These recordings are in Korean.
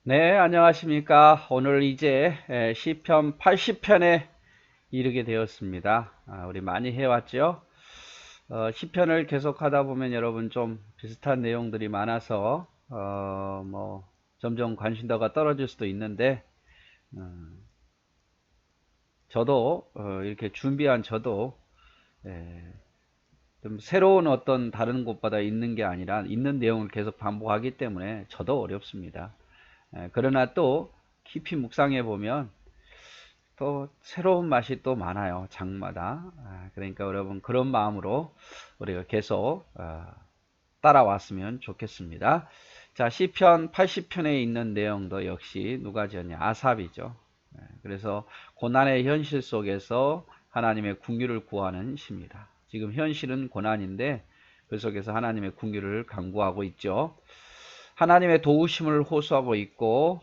네, 안녕하십니까. 오늘 이제 시편 80편에 이르게 되었습니다. 우리 많이 해왔죠. 시편을 계속 하다 보면 여러분 좀 비슷한 내용들이 많아서 점점 관심도가 떨어질 수도 있는데, 저도 이렇게 준비한 저도 에, 좀 새로운 어떤 다른 곳보다 있는 게 아니라 있는 내용을 계속 반복하기 때문에 저도 어렵습니다. 그러나 또 깊이 묵상해 보면 또 새로운 맛이 또 많아요. 장마다. 그러니까 여러분 그런 마음으로 우리가 계속 따라왔으면 좋겠습니다. 자, 시편 80편에 있는 내용도 역시 누가 지었냐? 아삽이죠. 그래서 고난의 현실 속에서 하나님의 궁유를 구하는 시입니다. 지금 현실은 고난인데 그 속에서 하나님의 궁유를 간구하고 있죠. 하나님의 도우심을 호소하고 있고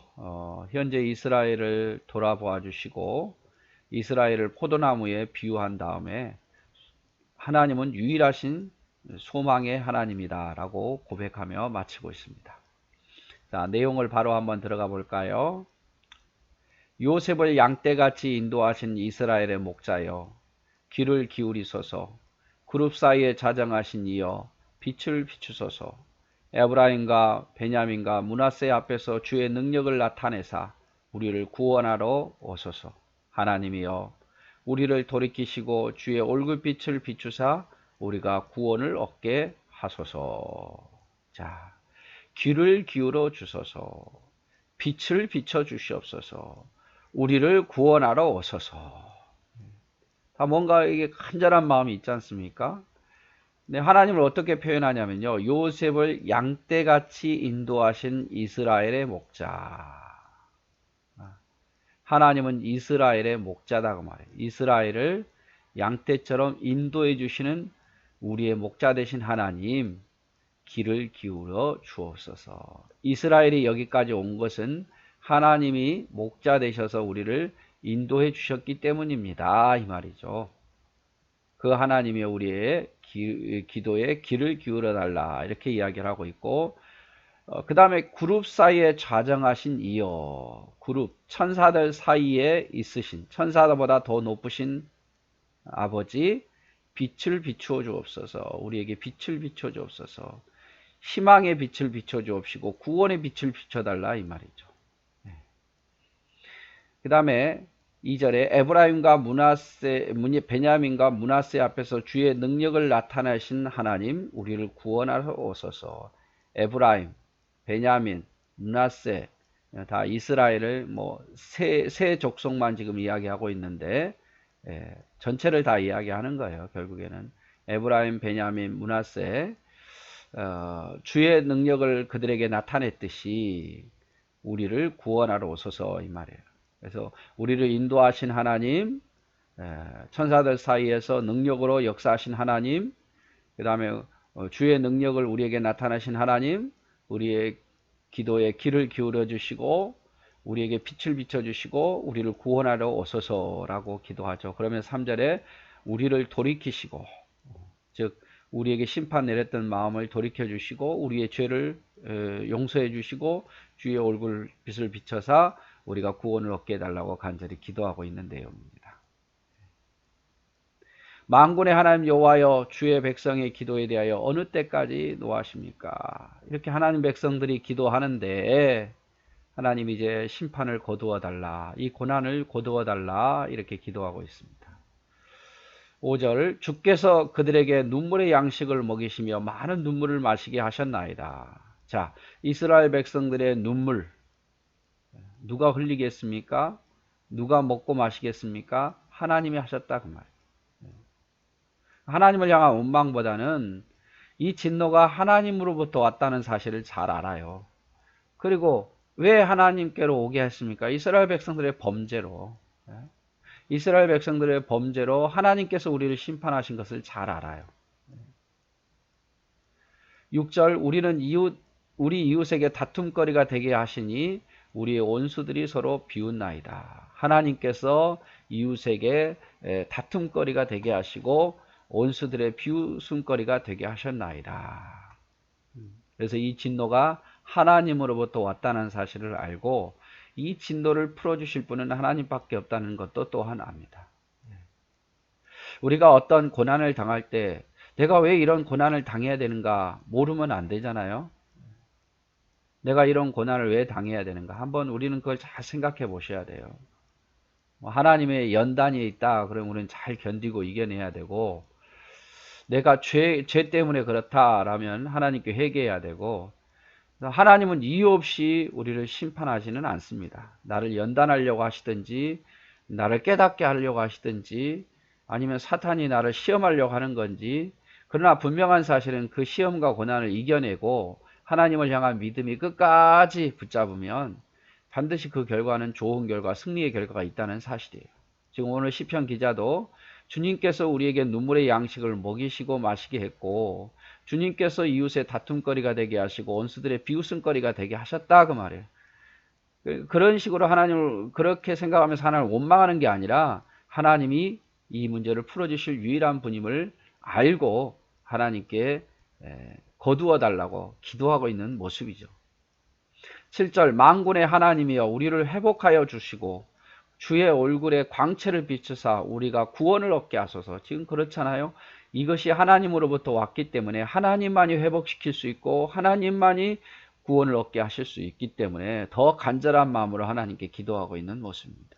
현재 이스라엘을 돌아보아 주시고 이스라엘을 포도나무에 비유한 다음에 하나님은 유일하신 소망의 하나님이다 라고 고백하며 마치고 있습니다. 자, 내용을 바로 한번 들어가 볼까요? 요셉을 양떼같이 인도하신 이스라엘의 목자여, 귀를 기울이소서. 그룹 사이에 자정하신 이여, 빛을 비추소서. 에브라임과 베냐민과 므낫세 앞에서 주의 능력을 나타내사 우리를 구원하러 오소서. 하나님이여, 우리를 돌이키시고 주의 얼굴빛을 비추사 우리가 구원을 얻게 하소서. 자, 귀를 기울여 주소서. 빛을 비춰 주시옵소서. 우리를 구원하러 오소서. 다 뭔가 이게 간절한 마음이 있지 않습니까? 네, 하나님을 어떻게 표현하냐면요. 요셉을 양떼같이 인도하신 이스라엘의 목자. 하나님은 이스라엘의 목자다 그 말이에요. 이스라엘을 양떼처럼 인도해 주시는 우리의 목자 되신 하나님, 귀를 기울여 주옵소서. 이스라엘이 여기까지 온 것은 하나님이 목자 되셔서 우리를 인도해 주셨기 때문입니다. 이 말이죠. 그 하나님이 우리의 기도에 귀를 기울여 달라 이렇게 이야기를 하고 있고, 그 다음에 그룹 사이에 좌정하신 이여, 그룹 천사들 사이에 있으신 천사들보다 더 높으신 아버지, 빛을 비추어 주옵소서. 우리에게 빛을 비춰 주옵소서. 희망의 빛을 비춰 주옵시고 구원의 빛을 비춰달라 이 말이죠. 그 다음에 2절에 에브라임과 베냐민과 므낫세 앞에서 주의 능력을 나타내신 하나님 우리를 구원하러 오소서. 에브라임, 베냐민, 므낫세 다 이스라엘을 세 족속만 지금 이야기하고 있는데 전체를 다 이야기하는 거예요. 결국에는 에브라임, 베냐민, 므낫세 주의 능력을 그들에게 나타냈듯이 우리를 구원하러 오소서 이 말이에요. 그래서 우리를 인도하신 하나님, 천사들 사이에서 능력으로 역사하신 하나님, 그 다음에 주의 능력을 우리에게 나타나신 하나님, 우리의 기도에 귀를 기울여 주시고 우리에게 빛을 비춰 주시고 우리를 구원하러 오소서라고 기도하죠. 그러면 3절에 우리를 돌이키시고, 즉 우리에게 심판 내렸던 마음을 돌이켜 주시고 우리의 죄를 용서해 주시고 주의 얼굴 빛을 비춰서 우리가 구원을 얻게 해달라고 간절히 기도하고 있는 내용입니다. 만군의 하나님 여호와여, 주의 백성의 기도에 대하여 어느 때까지 노하십니까? 이렇게 하나님 백성들이 기도하는데 하나님 이제 심판을 거두어 달라, 이 고난을 거두어 달라 이렇게 기도하고 있습니다. 5절 주께서 그들에게 눈물의 양식을 먹이시며 많은 눈물을 마시게 하셨나이다. 자, 이스라엘 백성들의 눈물 누가 흘리겠습니까? 누가 먹고 마시겠습니까? 하나님이 하셨다 그 말이에요. 하나님을 향한 원망보다는 이 진노가 하나님으로부터 왔다는 사실을 잘 알아요. 그리고 왜 하나님께로 오게 했습니까? 이스라엘 백성들의 범죄로. 이스라엘 백성들의 범죄로 하나님께서 우리를 심판하신 것을 잘 알아요. 6절 우리 이웃에게 다툼거리가 되게 하시니 우리의 원수들이 서로 비웃나이다. 하나님께서 이웃에게 다툼거리가 되게 하시고 원수들의 비웃음거리가 되게 하셨나이다. 그래서 이 진노가 하나님으로부터 왔다는 사실을 알고 이 진노를 풀어주실 분은 하나님밖에 없다는 것도 또한 압니다. 우리가 어떤 고난을 당할 때 내가 왜 이런 고난을 당해야 되는가 모르면 안 되잖아요. 내가 이런 고난을 왜 당해야 되는가 한번 우리는 그걸 잘 생각해 보셔야 돼요. 하나님의 연단이 있다 그러면 우리는 잘 견디고 이겨내야 되고, 내가 죄 때문에 그렇다라면 하나님께 회개해야 되고, 하나님은 이유 없이 우리를 심판하지는 않습니다. 나를 연단하려고 하시든지 나를 깨닫게 하려고 하시든지 아니면 사탄이 나를 시험하려고 하는 건지, 그러나 분명한 사실은 그 시험과 고난을 이겨내고 하나님을 향한 믿음이 끝까지 붙잡으면 반드시 그 결과는 좋은 결과, 승리의 결과가 있다는 사실이에요. 지금 오늘 시편 기자도 주님께서 우리에게 눈물의 양식을 먹이시고 마시게 했고, 주님께서 이웃의 다툼거리가 되게 하시고 원수들의 비웃음거리가 되게 하셨다 그 말이에요. 그런 식으로 하나님을 그렇게 생각하면서 하나님을 원망하는 게 아니라 하나님이 이 문제를 풀어주실 유일한 분임을 알고 하나님께 거두어 달라고 기도하고 있는 모습이죠. 7절 만군의 하나님이여 우리를 회복하여 주시고 주의 얼굴에 광채를 비추사 우리가 구원을 얻게 하소서. 지금 그렇잖아요. 이것이 하나님으로부터 왔기 때문에 하나님만이 회복시킬 수 있고 하나님만이 구원을 얻게 하실 수 있기 때문에 더 간절한 마음으로 하나님께 기도하고 있는 모습입니다.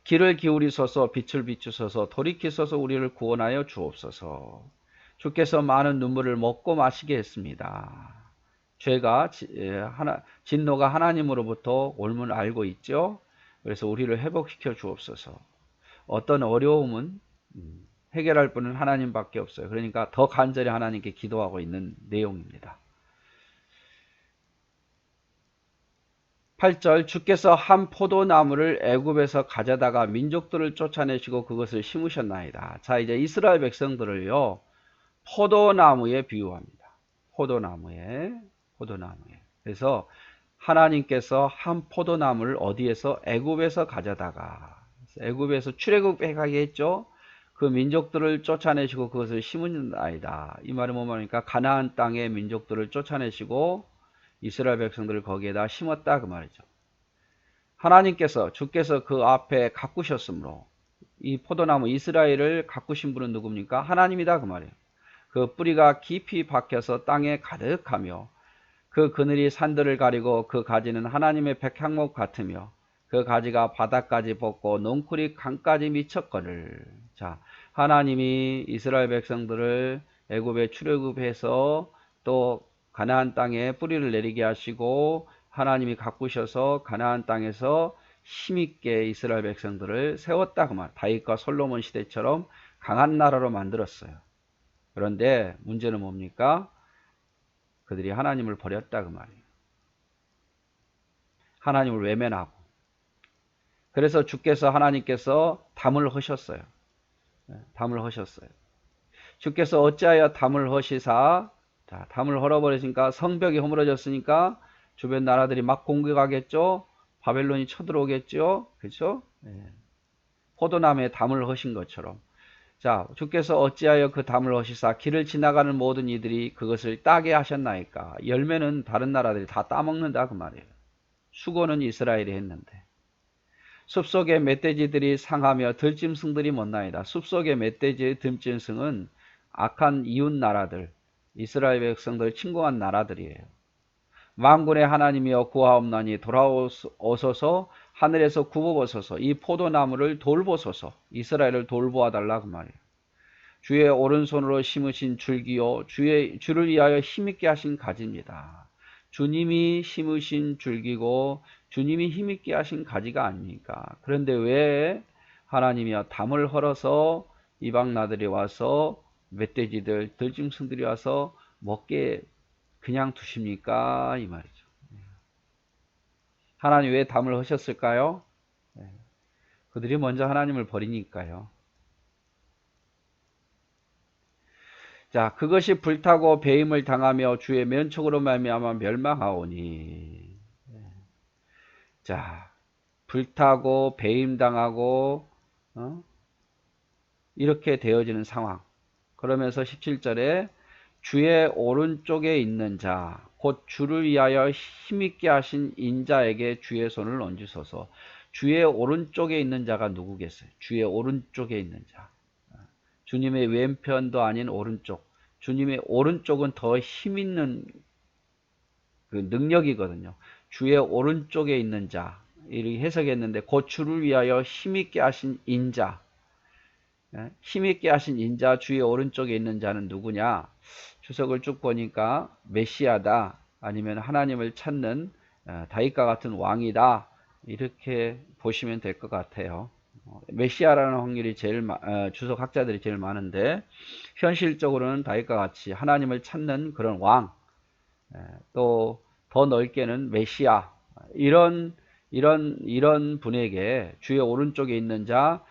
귀를 기울이소서, 빛을 비추소서, 돌이키소서 우리를 구원하여 주옵소서. 주께서 많은 눈물을 먹고 마시게 했습니다. 죄가 진노가 하나님으로부터 옮을 알고 있죠. 그래서 우리를 회복시켜 주옵소서. 어떤 어려움은 해결할 분은 하나님밖에 없어요. 그러니까 더 간절히 하나님께 기도하고 있는 내용입니다. 8절 주께서 한 포도나무를 애굽에서 가져다가 민족들을 쫓아내시고 그것을 심으셨나이다. 자, 이제 이스라엘 백성들을요 포도나무에 비유합니다. 포도나무에. 그래서 하나님께서 한 포도나무를 어디에서? 애굽에서 가져다가, 애굽에서 출애굽해 가게 했죠. 그 민족들을 쫓아내시고 그것을 심으셨나이다. 이 말은 뭐냐니까 가나안 땅의 민족들을 쫓아내시고 이스라엘 백성들을 거기에다 심었다 그 말이죠. 하나님께서 주께서 그 앞에 가꾸셨으므로 이 포도나무 이스라엘을 가꾸신 분은 누굽니까? 하나님이다 그 말이에요. 그 뿌리가 깊이 박혀서 땅에 가득하며 그 그늘이 산들을 가리고 그 가지는 하나님의 백향목 같으며 그 가지가 바닥까지 뻗고 넝쿨이 강까지 미쳤거늘. 자, 하나님이 이스라엘 백성들을 애굽에 출애굽해서 또 가나안 땅에 뿌리를 내리게 하시고 하나님이 가꾸셔서 가나안 땅에서 힘있게 이스라엘 백성들을 세웠다 그 말. 다윗과 솔로몬 시대처럼 강한 나라로 만들었어요. 그런데 문제는 뭡니까? 그들이 하나님을 버렸다 그 말이에요. 하나님을 외면하고. 그래서 주께서 하나님께서 담을 허셨어요. 담을 허셨어요. 주께서 어찌하여 담을 허시사, 자, 담을 헐어버리니까 성벽이 허물어졌으니까 주변 나라들이 막 공격하겠죠. 바벨론이 쳐들어오겠죠. 그렇죠? 포도나무에 담을 허신 것처럼. 자, 주께서 어찌하여 그 담을 허시사 길을 지나가는 모든 이들이 그것을 따게 하셨나이까. 열매는 다른 나라들이 다 따먹는다 그 말이에요. 수고는 이스라엘이 했는데. 숲속의 멧돼지들이 상하며 들짐승들이 못나이다. 숲속의 멧돼지의 들짐승은 악한 이웃 나라들, 이스라엘 백성들을 침공한 나라들이에요. 만군의 하나님이여 구하옵나니 돌아오소서, 하늘에서 굽어보소서, 이 포도나무를 돌보소서. 이스라엘을 돌보아 달라 그 말이에요. 주의 오른손으로 심으신 줄기요 주를 위하여 힘있게 하신 가지입니다. 주님이 심으신 줄기고 주님이 힘있게 하신 가지가 아닙니까? 그런데 왜 하나님이여 담을 헐어서 이방 나들이 와서 멧돼지들, 들짐승들이 와서 먹게 그냥 두십니까? 이 말이죠. 하나님 왜 담을 허셨을까요? 그들이 먼저 하나님을 버리니까요. 자, 그것이 불타고 배임을 당하며 주의 면촉으로 말미암아 멸망하오니. 자, 불타고 배임당하고 이렇게 되어지는 상황. 그러면서 17절에 주의 오른쪽에 있는 자, 곧 주를 위하여 힘있게 하신 인자에게 주의 손을 얹으소서. 주의 오른쪽에 있는 자가 누구겠어요? 주의 오른쪽에 있는 자. 주님의 왼편도 아닌 오른쪽. 주님의 오른쪽은 더 힘있는 그 능력이거든요. 주의 오른쪽에 있는 자. 이렇게 해석했는데, 곧 주를 위하여 힘있게 하신 인자. 힘있게 하신 인자, 주의 오른쪽에 있는 자는 누구냐? 주석을 쭉 보니까 메시아다, 아니면 하나님을 찾는 다윗과 같은 왕이다, 이렇게 보시면 될 것 같아요. 메시아라는 확률이 주석 학자들이 제일 많은데, 현실적으로는 다윗과 같이 하나님을 찾는 그런 왕, 또 더 넓게는 메시아, 이런 분에게, 주의 오른쪽에 있는 자,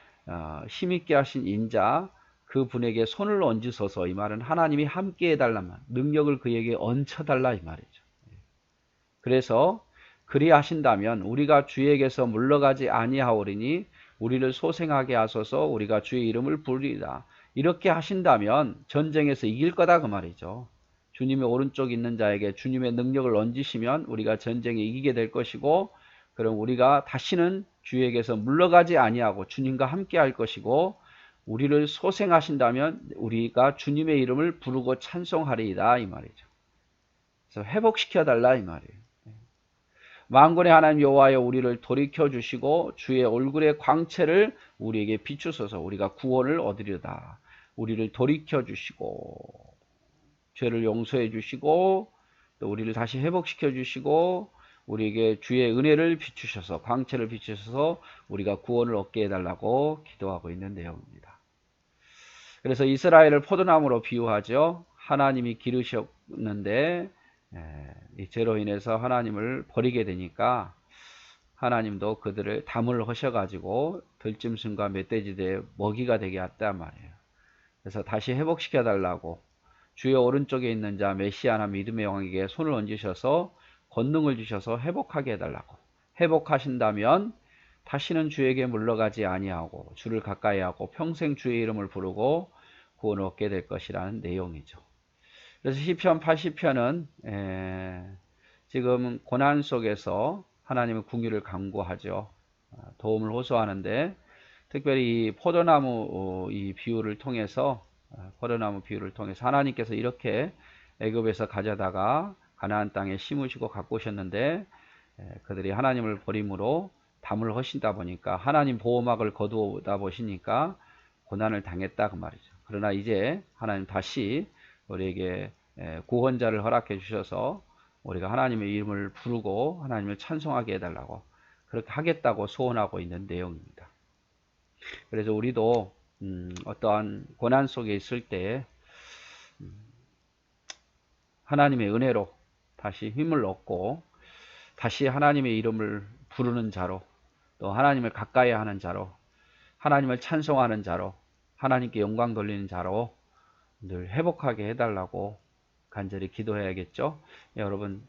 힘있게 하신 인자, 그 분에게 손을 얹으소서. 이 말은 하나님이 함께 해달란 말, 능력을 그에게 얹혀달라 이 말이죠. 그래서 그리하신다면 우리가 주에게서 물러가지 아니하오리니 우리를 소생하게 하소서. 우리가 주의 이름을 부르리라. 이렇게 하신다면 전쟁에서 이길 거다 그 말이죠. 주님의 오른쪽 있는 자에게 주님의 능력을 얹으시면 우리가 전쟁에 이기게 될 것이고, 그럼 우리가 다시는 주에게서 물러가지 아니하고 주님과 함께 할 것이고, 우리를 소생하신다면 우리가 주님의 이름을 부르고 찬송하리이다 이 말이죠. 그래서 회복시켜 달라 이 말이에요. 만군의 하나님 여호와여, 우리를 돌이켜 주시고 주의 얼굴의 광채를 우리에게 비추소서. 우리가 구원을 얻으려다. 우리를 돌이켜 주시고 죄를 용서해 주시고 또 우리를 다시 회복시켜 주시고 우리에게 주의 은혜를 비추셔서, 광채를 비추셔서 우리가 구원을 얻게 해달라고 기도하고 있는 내용입니다. 그래서 이스라엘을 포도나무로 비유하죠. 하나님이 기르셨는데 이 죄로 인해서 하나님을 버리게 되니까 하나님도 그들을 담을 하셔가지고 들짐승과 멧돼지들의 먹이가 되게 했단 말이에요. 그래서 다시 회복시켜 달라고 주의 오른쪽에 있는 자 메시아나 믿음의 왕에게 손을 얹으셔서 권능을 주셔서 회복하게 해달라고. 회복하신다면 다시는 주에게 물러가지 아니하고 주를 가까이 하고 평생 주의 이름을 부르고 구원을 얻게 될 것이라는 내용이죠. 그래서 시편 80편은 지금 고난 속에서 하나님의 궁유를 간구하죠. 도움을 호소하는데, 특별히 이 포도나무 비유를 통해서 하나님께서 이렇게 애굽에서 가져다가 가나안 땅에 심으시고 갖고 오셨는데, 그들이 하나님을 버림으로 담을 하신다 보니까, 하나님 보호막을 거두다 보시니까 고난을 당했다 그 말이죠. 그러나 이제 하나님 다시 우리에게 구원자를 허락해 주셔서 우리가 하나님의 이름을 부르고 하나님을 찬송하게 해달라고, 그렇게 하겠다고 소원하고 있는 내용입니다. 그래서 우리도 어떠한 고난 속에 있을 때 하나님의 은혜로 다시 힘을 얻고 다시 하나님의 이름을 부르는 자로, 또 하나님을 가까이 하는 자로, 하나님을 찬송하는 자로, 하나님께 영광 돌리는 자로 늘 회복하게 해달라고 간절히 기도해야겠죠. 여러분,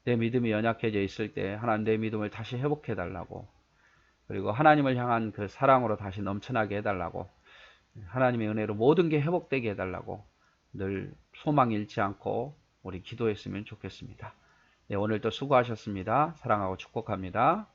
내 믿음이 연약해져 있을 때 하나님 내 믿음을 다시 회복해 달라고, 그리고 하나님을 향한 그 사랑으로 다시 넘쳐나게 해달라고, 하나님의 은혜로 모든 게 회복되게 해달라고 늘 소망 잃지 않고 우리 기도했으면 좋겠습니다. 네, 오늘도 수고하셨습니다. 사랑하고 축복합니다.